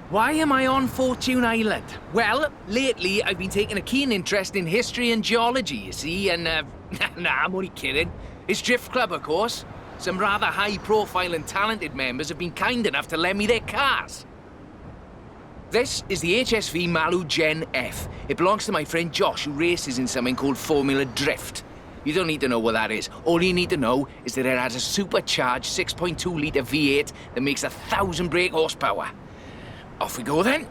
Why am I on Fortune Island? Well, lately I've been taking a keen interest in history and geology, you see, and, nah, I'm only kidding. It's Drift Club, of course. Some rather high-profile and talented members have been kind enough to lend me their cars. This is the HSV Maloo Gen-F. It belongs to my friend Josh, who races in something called Formula Drift. You don't need to know what that is. All you need to know is that it has a supercharged 6.2-litre V8 that makes 1,000 brake horsepower. Off we go then.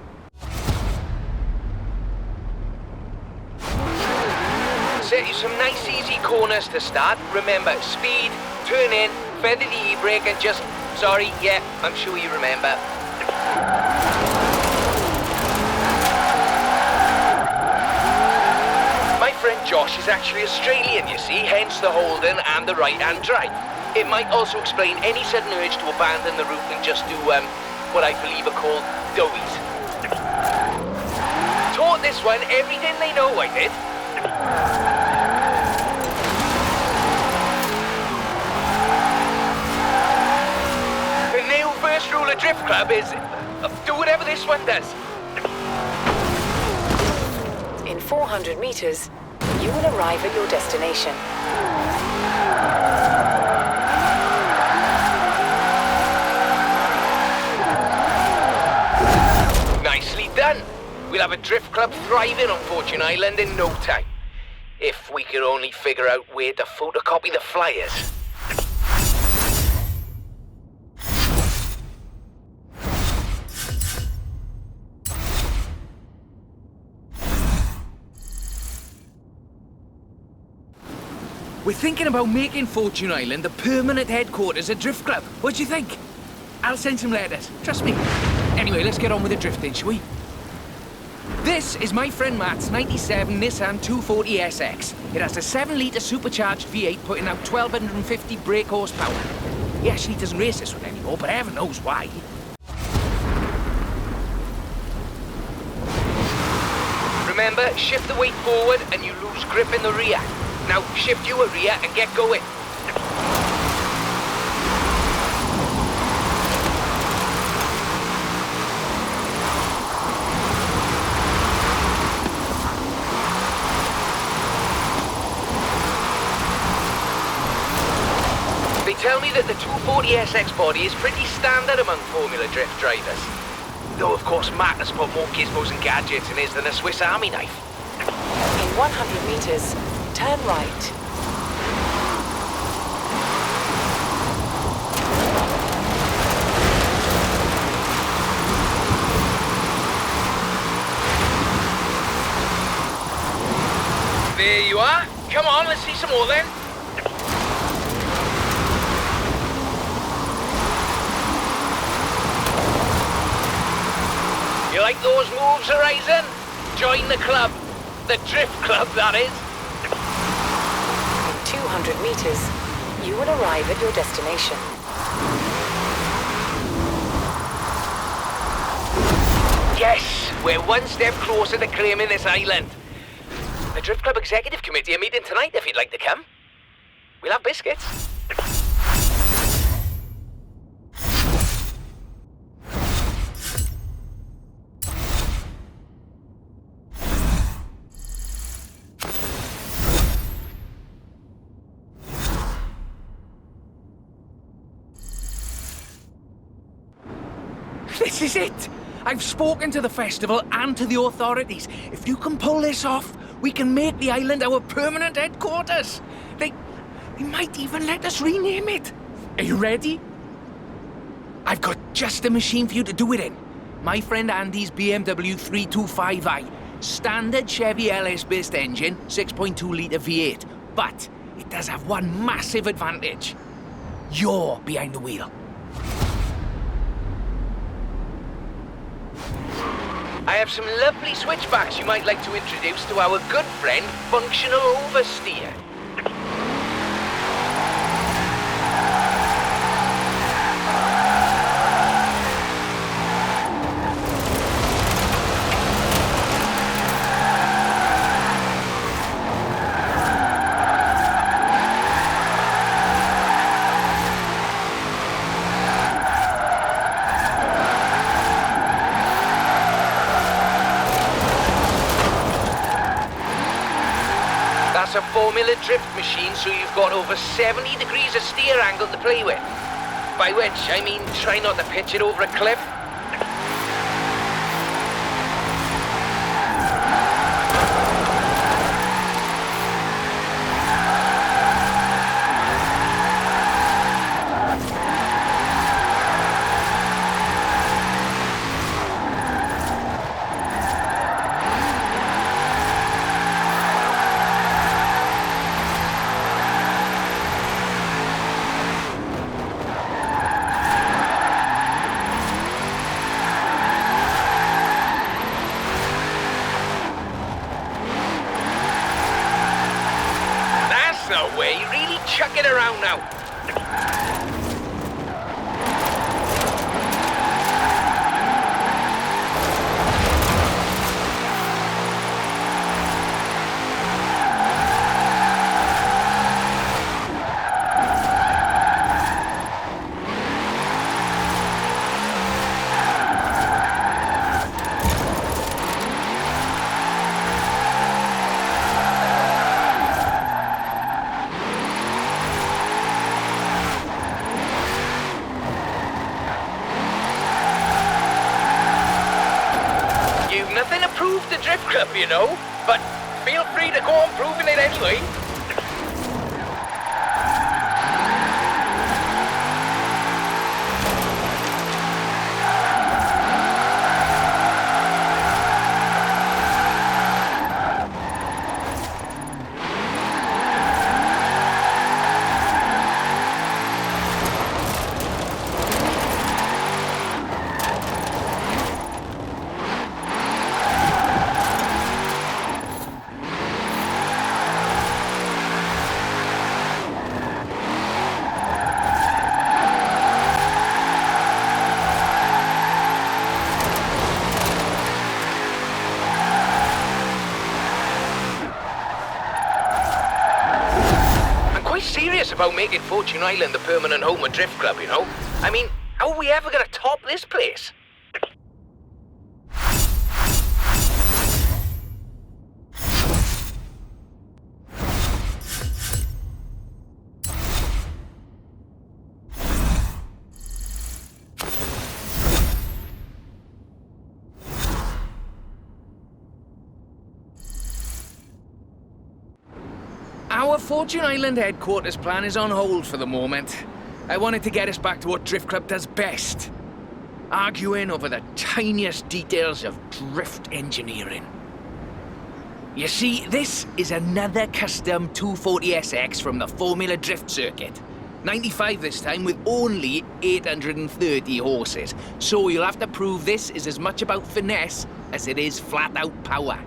Set you some nice easy corners to start. Remember, speed, turn in, feather the e-brake and just... Sorry, yeah, I'm sure you remember. My friend Josh is actually Australian, you see, hence the Holden and the right-hand drive. It might also explain any sudden urge to abandon the route and just do, what I believe are called doughies. Taught this one everything they know, I did. The new first rule of Drift Club is do whatever this one does. In 400 meters, you will arrive at your destination. Nicely done. We'll have a Drift Club thriving on Fortune Island in no time. If we could only figure out where to photocopy the flyers. We're thinking about making Fortune Island the permanent headquarters of Drift Club. What do you think? I'll send some letters, trust me. Anyway, let's get on with the drifting, shall we? This is my friend Matt's 97 Nissan 240SX. It has a 7-litre supercharged V8 putting out 1,250 brake horsepower. He actually doesn't race this one anymore, but heaven knows why. Remember, shift the weight forward and you lose grip in the rear. Now, shift your rear and get going. They tell me that the 240SX body is pretty standard among Formula Drift drivers. Though, of course, Matt has put more gizmos and gadgets in his than a Swiss Army knife. In 100 meters, turn right. There you are. Come on, let's see some more then. You like those moves, Horizon? Join the club. The Drift Club, that is. In 200 meters, you will arrive at your destination. Yes, we're one step closer to claiming this island. The Drift Club Executive Committee are meeting tonight if you'd like to come. We'll have biscuits. This is it! I've spoken to the festival and to the authorities. If you can pull this off, we can make the island our permanent headquarters. They might even let us rename it. Are you ready? I've got just the machine for you to do it in. My friend Andy's BMW 325i. Standard Chevy LS-based engine, 6.2-litre V8. But it does have one massive advantage. You're behind the wheel. I have some lovely switchbacks you might like to introduce to our good friend, Functional Oversteer. Formula Drift machine, so you've got over 70 degrees of steer angle to play with. By which, I mean try not to pitch it over a cliff. No way, really chuck it around now. Nothing to prove to Drift Club, you know, but feel free to go on proving it anyway. Serious about making Fortune Island the permanent home of Drift Club, you know? I mean, how are we ever gonna top this place? Our Fortune Island headquarters plan is on hold for the moment. I wanted to get us back to what Drift Club does best. Arguing over the tiniest details of drift engineering. You see, this is another custom 240SX from the Formula Drift circuit. 95 this time with only 830 horses. So you'll have to prove this is as much about finesse as it is flat-out power.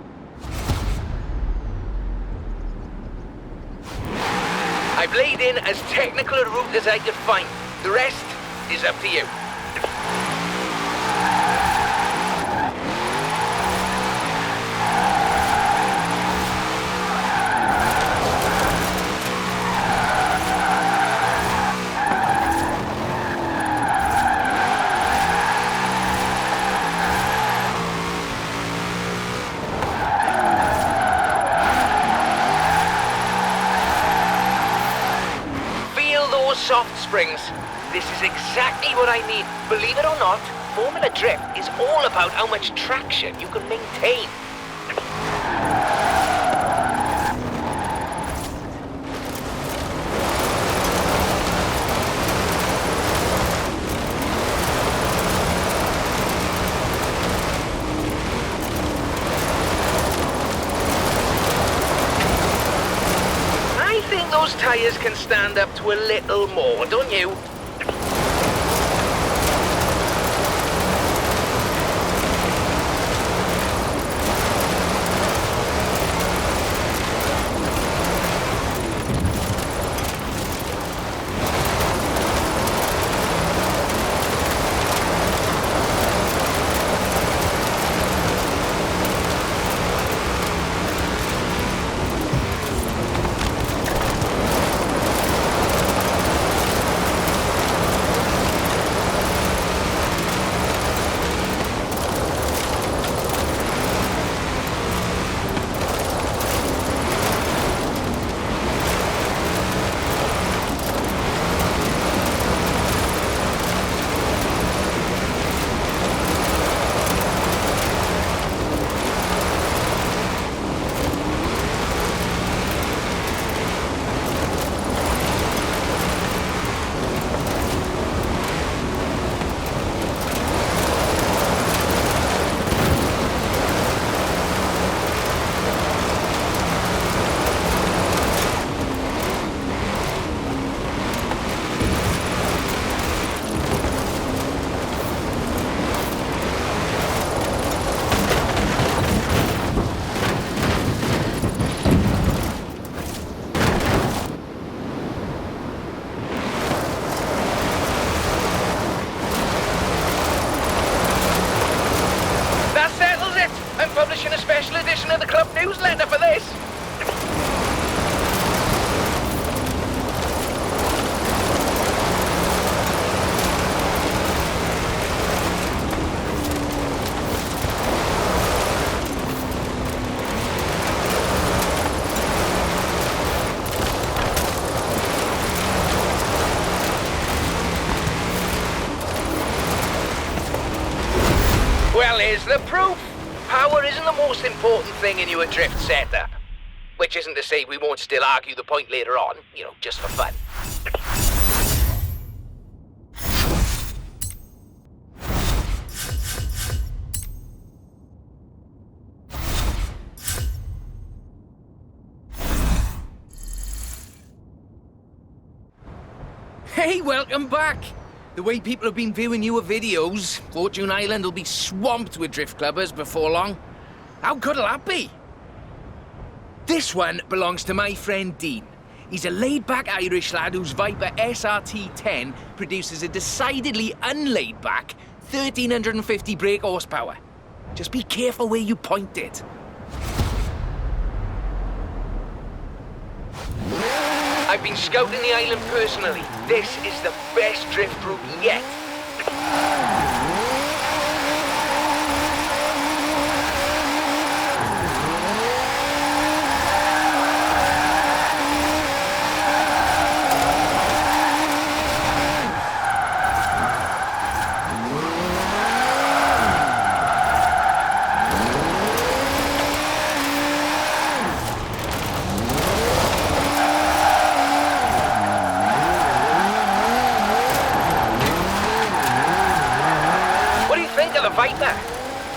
I've laid in as technical a route as I could find. The rest is up to you. Soft springs. This is exactly what I need. Believe it or not, Formula Drift is all about how much traction you can maintain. Those tires can stand up to a little more, don't you? here's the proof. Power isn't the most important thing in your drift setup. Which isn't to say we won't still argue the point later on, you know, just for fun. Hey, welcome back! The way people have been viewing your videos, Fortune Island will be swamped with drift clubbers before long. How good'll that be? This one belongs to my friend Dean. He's a laid-back Irish lad whose Viper SRT-10 produces a decidedly unlaid-back 1,350 brake horsepower. Just be careful where you point it. I've been scouting the island personally. This is the best drift route yet. Viper.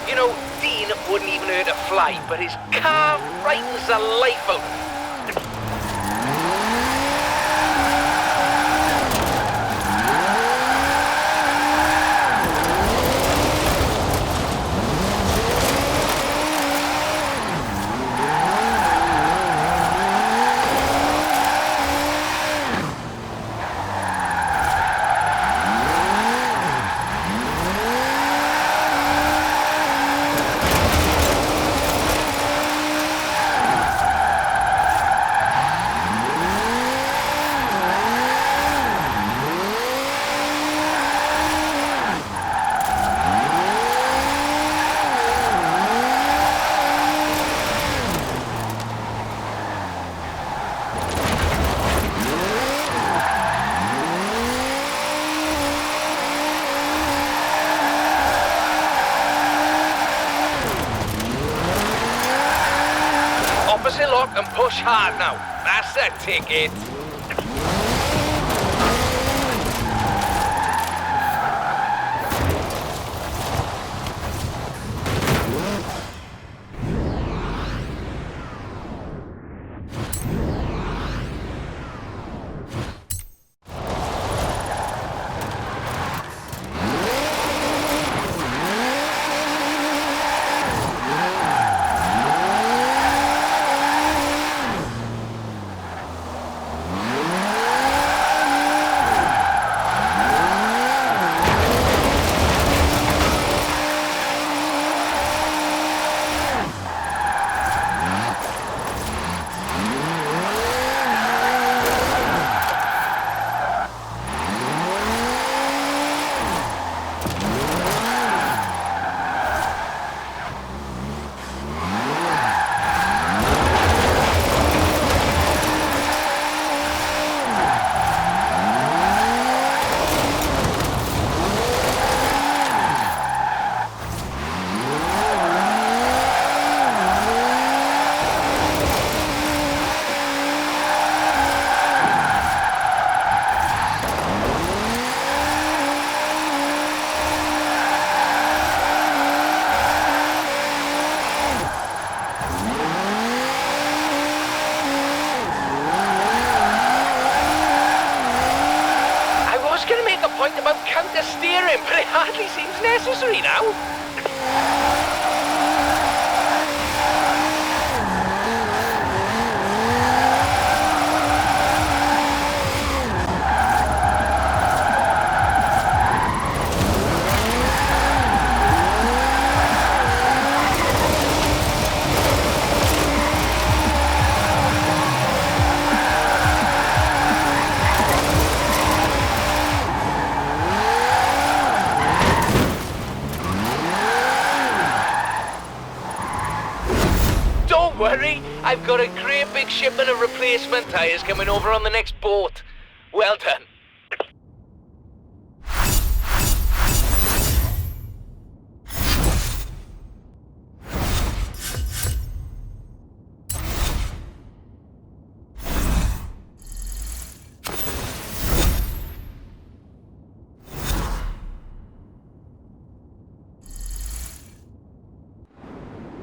You know, Dean wouldn't even hurt a fly, but his car frightens the life out of me. Opposite lock and push hard now. That's the ticket. About counter steering, but it hardly seems necessary now. Don't worry, I've got a great big shipment of replacement tyres coming over on the next boat. Well done.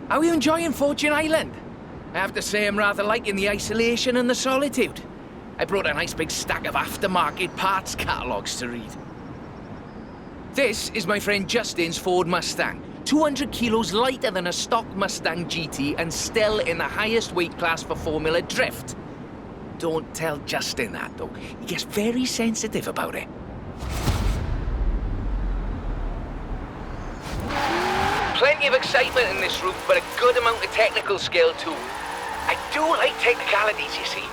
How are you enjoying Fortune Island? I have to say I'm rather liking the isolation and the solitude. I brought a nice big stack of aftermarket parts catalogues to read. This is my friend Justin's Ford Mustang. 200 kilos lighter than a stock Mustang GT and still in the highest weight class for Formula Drift. Don't tell Justin that, though. He gets very sensitive about it. Plenty of excitement in this route, but a good amount of technical skill, too. I do like technicalities, you see.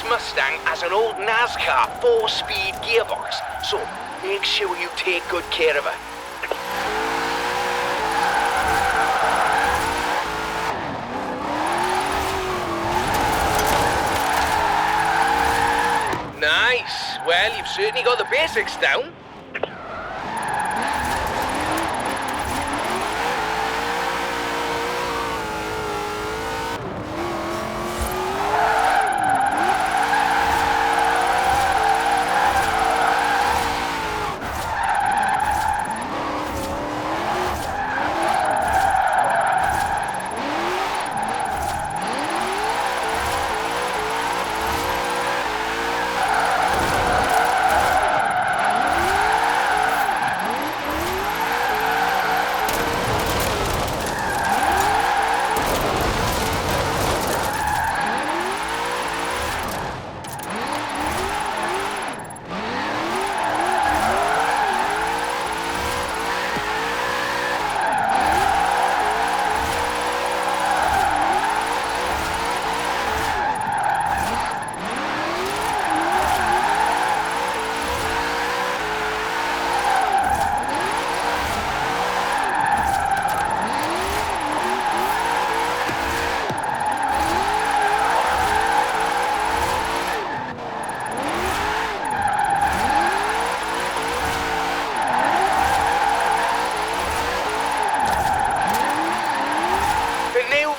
Mustang has an old NASCAR 4-speed gearbox, so make sure you take good care of her. Nice. Well, you've certainly got the basics down.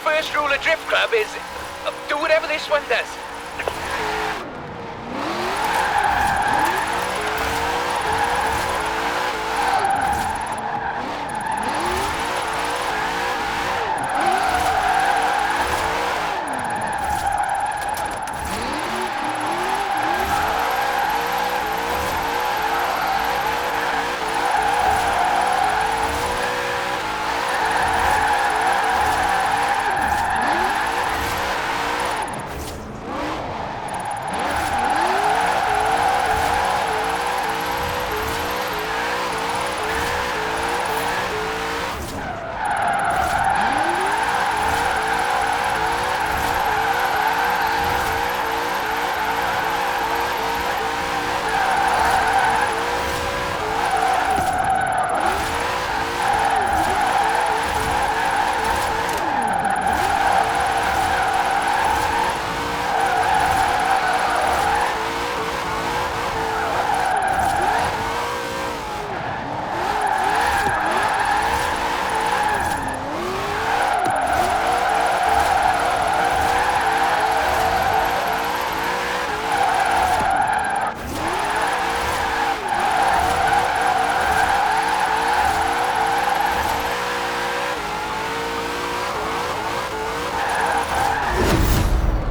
First rule of Drift Club is do whatever this one does.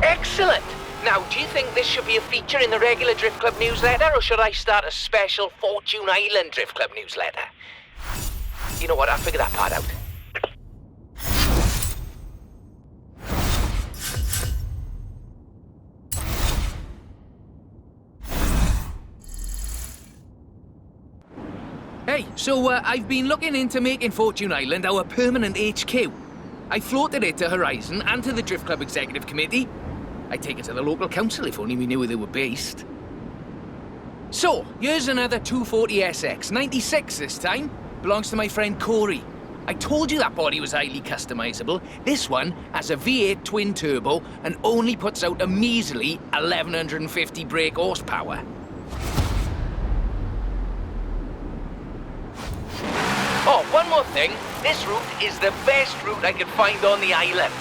Excellent! Now, do you think this should be a feature in the regular Drift Club newsletter, or should I start a special Fortune Island Drift Club newsletter? You know what, I'll figure that part out. Hey, so I've been looking into making Fortune Island our permanent HQ. I floated it to Horizon and to the Drift Club Executive Committee. I'd take it to the local council if only we knew where they were based. So, here's another 240SX, 96 this time. Belongs to my friend Corey. I told you that body was highly customizable. This one has a V8 twin turbo and only puts out a measly 1150 brake horsepower. Oh, one more thing. This route is the best route I could find on the island.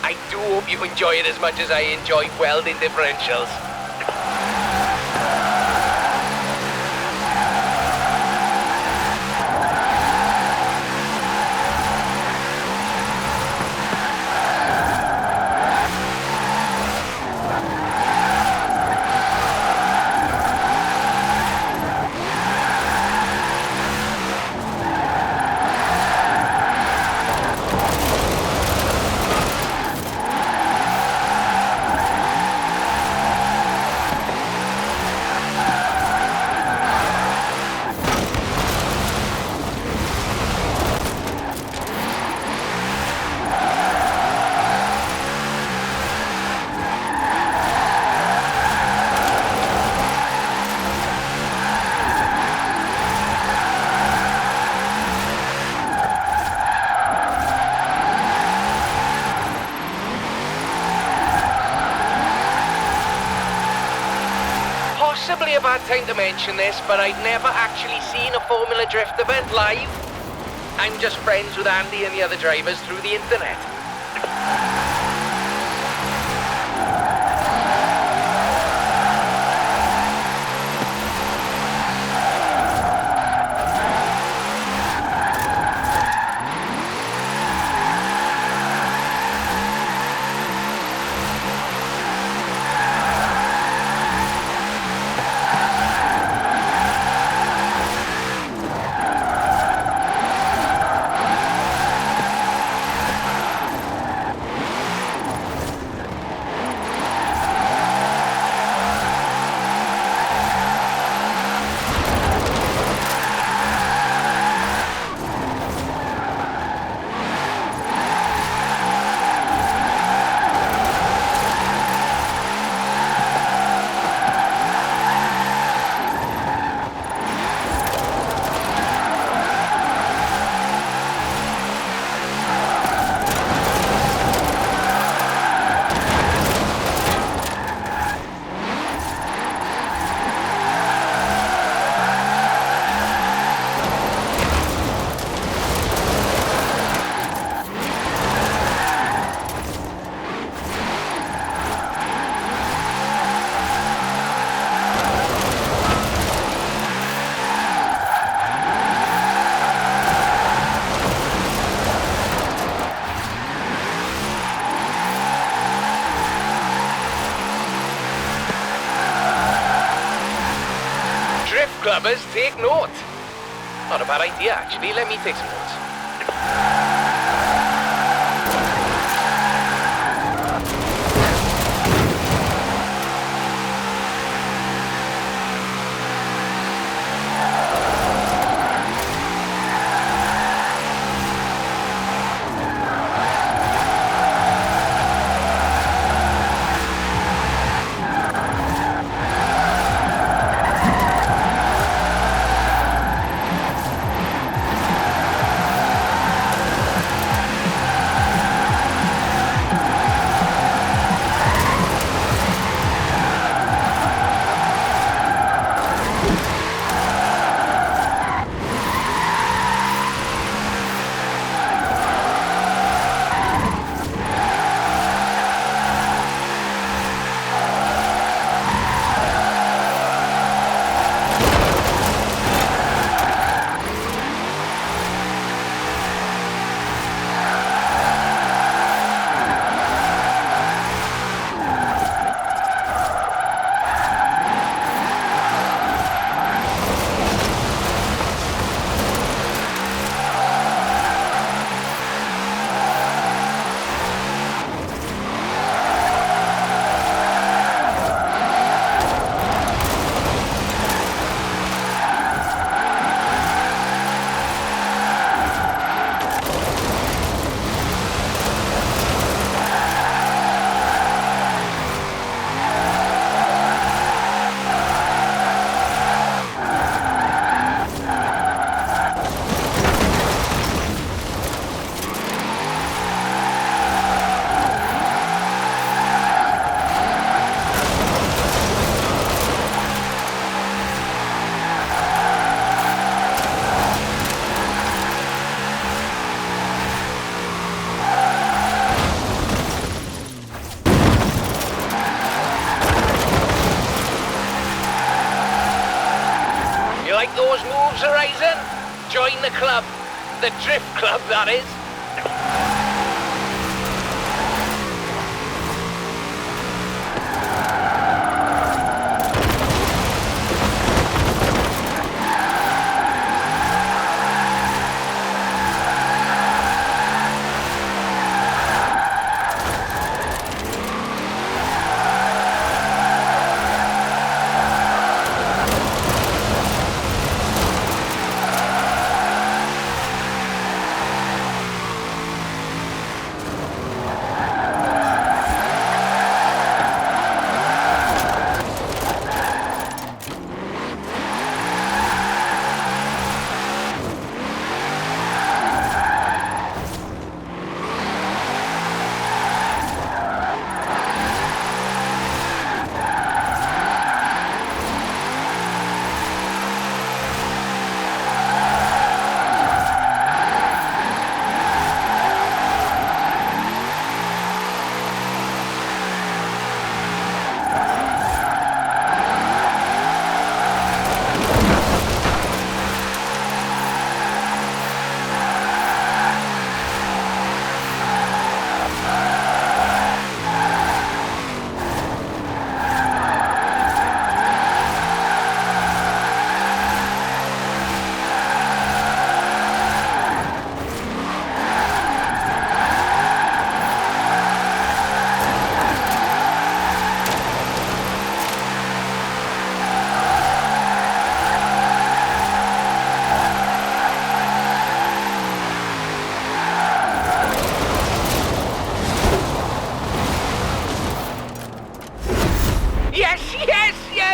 I do hope you enjoy it as much as I enjoy welding differentials. Possibly a bad time to mention this, but I've never actually seen a Formula Drift event live. I'm just friends with Andy and the other drivers through the internet. Clubbers, take note. Not a bad idea, actually. Let me take some notes. Forza Horizon? Join the club. The Drift Club, that is.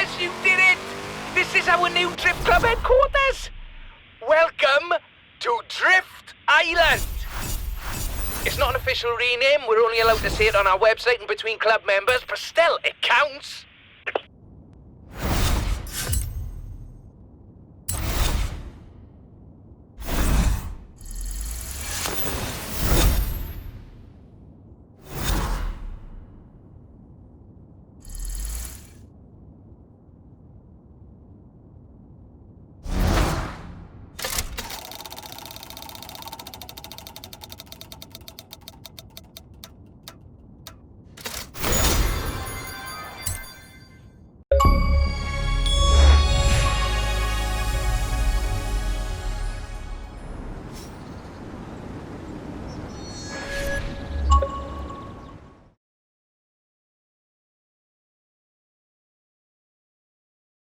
Yes, you did it! This is our new Drift Club headquarters! Welcome to Drift Island! It's not an official rename, we're only allowed to say it on our website and between club members, but still, it counts!